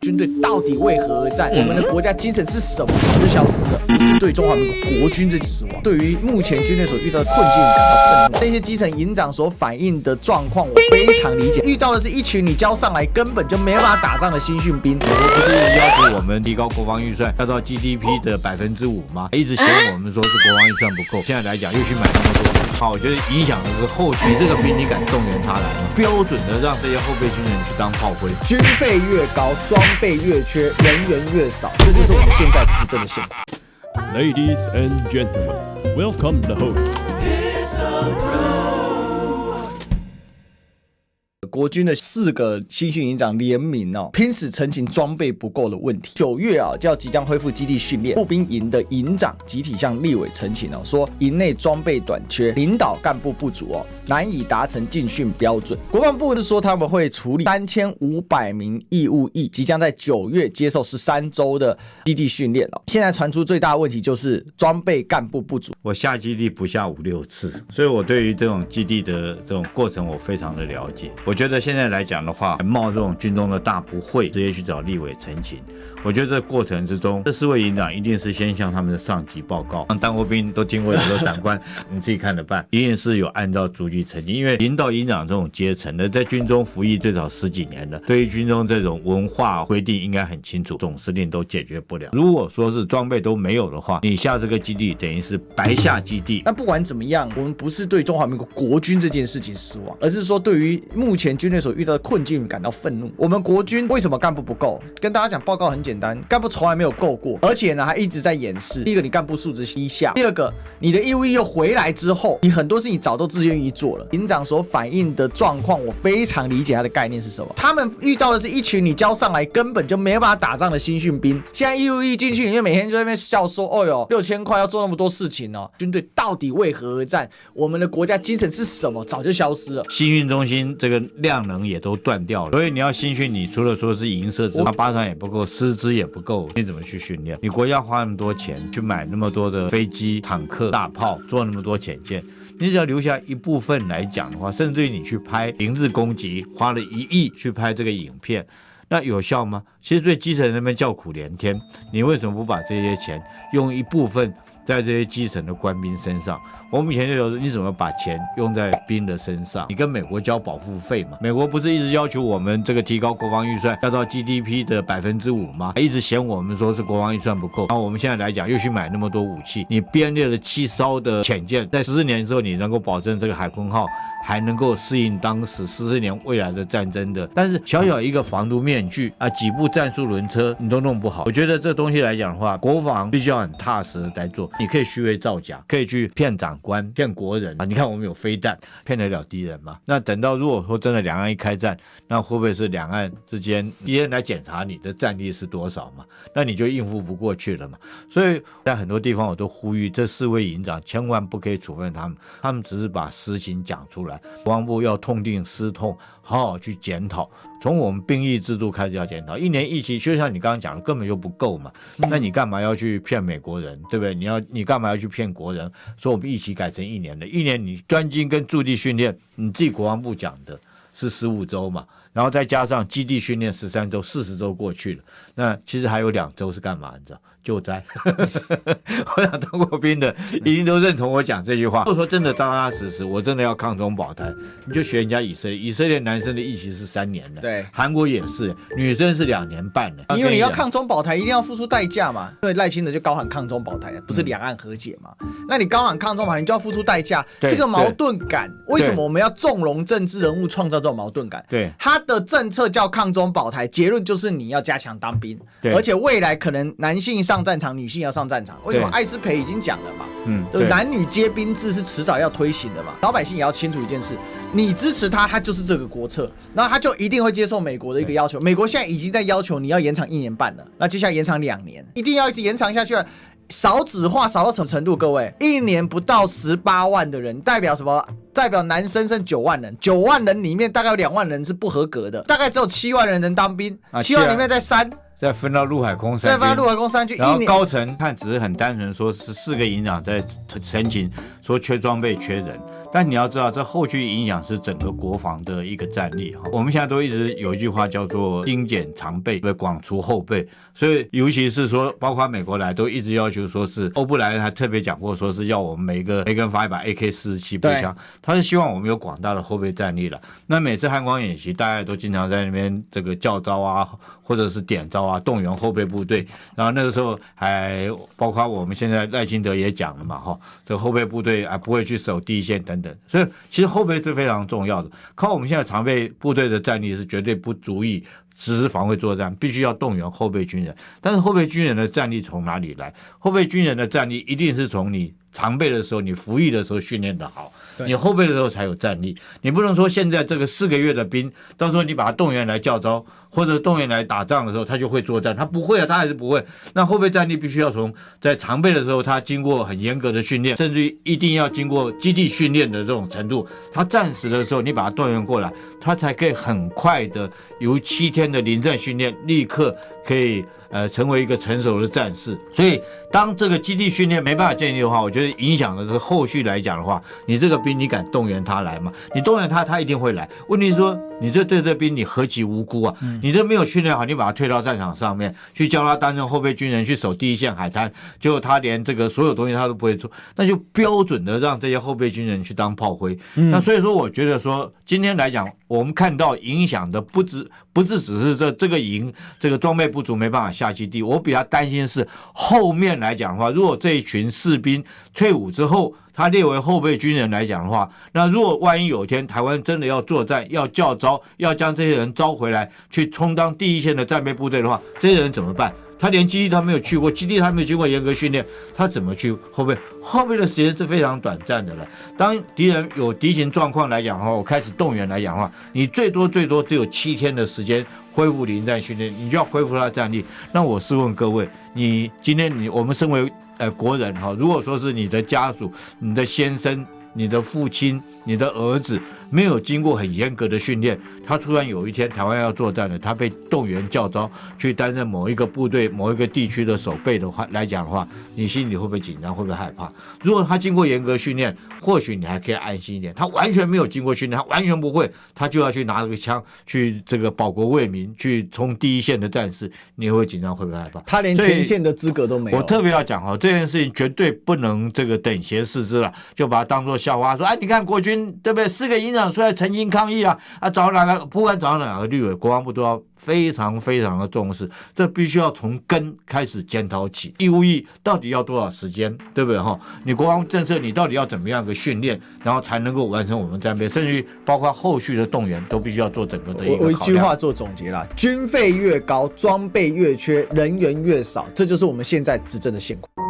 军队到底为何而战？我们的国家精神是什么？早就消失了。如此对中华民国国军这死亡，对于目前军队所遇到的困境感到愤怒。这些基层营长所反映的状况，我非常理解。遇到的是一群你交上来根本就没办法打仗的新训兵。美国不是要求我们提高国防预算，要到 GDP 的5%吗？一直嫌我们说是国防预算不够，现在来讲又去买那么多。好，我觉得影响的是后续，你这个兵你敢动员他来吗？标准的让这些后备军人去当炮灰。军费越高，装备越缺，人员越少，这就是我们现在执政的现况。Ladies and gentlemen, welcome the host. 国军的4个新训营长联名拼死澄清装备不够的问题。9月就要即将恢复基地训练，步兵营的营长集体向立委澄清说营内装备短缺，领导干部不足难以达成进训标准。国防部是说他们会处理3500名义务役，即将在9月接受13周的基地训练现在传出最大的问题就是装备干部不足。我下基地不下5-6次，所以我对于这种基地的这种过程我非常的了解。我觉得现在来讲的话，冒这种军中的大不讳，直接去找立委陈情。我觉得这过程之中，这4位营长一定是先向他们的上级报告，让当过兵都听过很多长官，你自己看着办。一定是有按照逐级澄清，因为领导营长这种阶层的，在军中服役最少10几年了，对于军中这种文化规定应该很清楚，总司令都解决不了。如果说是装备都没有的话，你下这个基地等于是白下基地。但不管怎么样，我们不是对中华民国国军这件事情失望，而是说对于目前军队所遇到的困境感到愤怒。我们国军为什么干部不够？跟大家讲，报告很简单，干部从来没有够过，而且呢还一直在掩饰。第一个，你干部素质低下；第二个，你的义务役又回来之后，你很多事情早都自愿意做了。营长所反映的状况，我非常理解他的概念是什么。他们遇到的是一群你交上来根本就没办法打仗的新训兵。现在义务役进去里面，每天就在那边笑说：“哦哟，6000块要做那么多事情军队到底为何而战？我们的国家精神是什么？早就消失了。”新训中心这个量能也都断掉了，所以你要新训，你除了说是营设之外，巴掌也不够，师资也不够，你怎么去训练？你国家花那么多钱去买那么多的飞机、坦克、大炮，做那么多潜舰，你只要留下一部分来讲的话，甚至于你去拍零日攻击，花了1亿去拍这个影片，那有效吗？其实对基层人们叫苦连天，你为什么不把这些钱用一部分在这些基层的官兵身上？我们以前就有，你怎么把钱用在兵的身上？你跟美国交保护费嘛？美国不是一直要求我们这个提高国防预算要到 GDP 的5%吗？一直嫌我们说是国防预算不够，然后我们现在来讲又去买那么多武器，你编列了7艘的潜舰，在14年之后你能够保证这个海鲲号还能够适应当时14年未来的战争的，但是小小一个防毒面具几部战术轮车你都弄不好。我觉得这东西来讲的话，国防必须要很踏实的在做。你可以虚伪造假，可以去骗长官、骗国人你看我们有飞弹，骗得了敌人吗？那等到如果说真的两岸一开战，那会不会是两岸之间敌人来检查你的战力是多少嘛？那你就应付不过去了嘛。所以在很多地方我都呼吁这4位营长千万不可以处分他们，他们只是把实情讲出来。国防部要痛定思痛，好好去检讨，从我们兵役制度开始要检讨。1年役期就像你刚刚讲的根本就不够嘛，那你干嘛要去骗美国人，对不对？你干嘛要去骗国人说我们役期改成1年的？1年你专精跟驻地训练，你自己国防部讲的是15周嘛，然后再加上基地训练13周，40周过去了，那其实还有2周是干嘛？你知道？救灾。我想当过兵的一定都认同我讲这句话。如果说真的扎扎实实，我真的要抗中保台，你就学人家以色列，以色列男生的役期是3年的，对，韩国也是，女生是2年半的。因为你要抗中保台，一定要付出代价嘛。因为赖清德就高喊抗中保台，不是两岸和解嘛？那你高喊抗中保台，你就要付出代价。这个矛盾感，为什么我们要纵容政治人物创造这种矛盾感？对，他的政策叫抗中保台，结论就是你要加强当兵，而且未来可能男性上战场，女性要上战场。为什么？艾斯培已经讲了嘛，对，男女皆兵制是迟早要推行的嘛。老百姓也要清楚一件事，你支持他，他就是这个国策，然后他就一定会接受美国的一个要求。美国现在已经在要求你要延长1年半了，那接下来延长2年，一定要一直延长下去。少子化少到什么程度？各位，1年不到18万的人，代表什么？代表男生剩9万人，9万人里面大概有2万人是不合格的，大概只有7万人能当兵，7万里面再3。再分到陆海空三军，再分到陆海空三军，然后一年高层看只是很单纯说是4个营长在陈情说缺装备缺人。但你要知道，这后续影响是整个国防的一个战力哈。我们现在都一直有一句话叫做精简常备，广除后备。所以，尤其是说，包括美国来都一直要求说是欧布莱恩还特别讲过，说是要我们每个人发一把 AK-47步枪，他是希望我们有广大的后备战力了。那每次汉光演习，大家都经常在那边这个教招啊，或者是点招啊，动员后备部队。然后那个时候还包括我们现在赖清德也讲了嘛，哈，这个后备部队不会去守第一线等等。所以其实后备是非常重要的，靠我们现在常备部队的战力是绝对不足以实施防卫作战，必须要动员后备军人。但是后备军人的战力从哪里来？后备军人的战力一定是从你常备的时候，你服役的时候训练的好，你后备的时候才有战力。你不能说现在这个4个月的兵，到时候你把他动员来教招，或者动员来打仗的时候，他就会作战，他不会啊，他还是不会。那后备战力必须要从在常备的时候，他经过很严格的训练，甚至于一定要经过基地训练的这种程度，他战时的时候你把他动员过来，他才可以很快的由7天的临战训练，立刻可以成为一个成熟的战士。所以当这个基地训练没办法建立的话，我觉得影响的是后续来讲的话，你这个兵你敢动员他来吗？你动员他，他一定会来。问题是说，你对这兵你何其无辜啊！你这没有训练好，你把他推到战场上面去，教他担任后备军人去守第一线海滩，结果他连这个所有东西他都不会做，那就标准的让这些后备军人去当炮灰。那所以说，我觉得说今天来讲，我们看到影响的不是只是这个营这个装备不足没办法下基地，我比较担心是后面来讲的话，如果这一群士兵退伍之后，他列为后备军人来讲的话，那如果万一有一天台湾真的要作战，要教招，要将这些人招回来去充当第一线的战备部队的话，这些人怎么办？他连基地他没有去过，基地他没有经过严格训练，他怎么去后备？后备的时间是非常短暂的了。当敌人有敌情状况来讲的话，我开始动员来讲的话，你最多只有7天的时间恢复临战训练，你就要恢复他的战力。那我试问各位，你今天我们身为国人哈，如果说是你的家属、你的先生、你的父亲、你的儿子没有经过很严格的训练，他突然有一天台湾要作战了，他被动员教招去担任某一个部队、某一个地区的守备的话来讲的话，你心里会不会紧张？会不会害怕？如果他经过严格训练，或许你还可以安心一点。他完全没有经过训练，他完全不会，他就要去拿这个枪去这个保国卫民，去冲第一线的战士，你会紧张？会不会害怕？他连前线的资格都没有。我特别要讲这件事情绝对不能这个等闲视之了，就把它当作笑话说，你看国军对不对？4个营长出来澄清抗议找哪个，不管找哪个立委，国防部都要非常非常的重视，这必须要从根开始检讨起。义务役到底要多少时间，对不对你国防政策你到底要怎么样的训练，然后才能够完成我们战备，甚至于包括后续的动员都必须要做整个的一个考量。我一句话做总结啦，军费越高，装备越缺，人员越少，这就是我们现在执政的现况。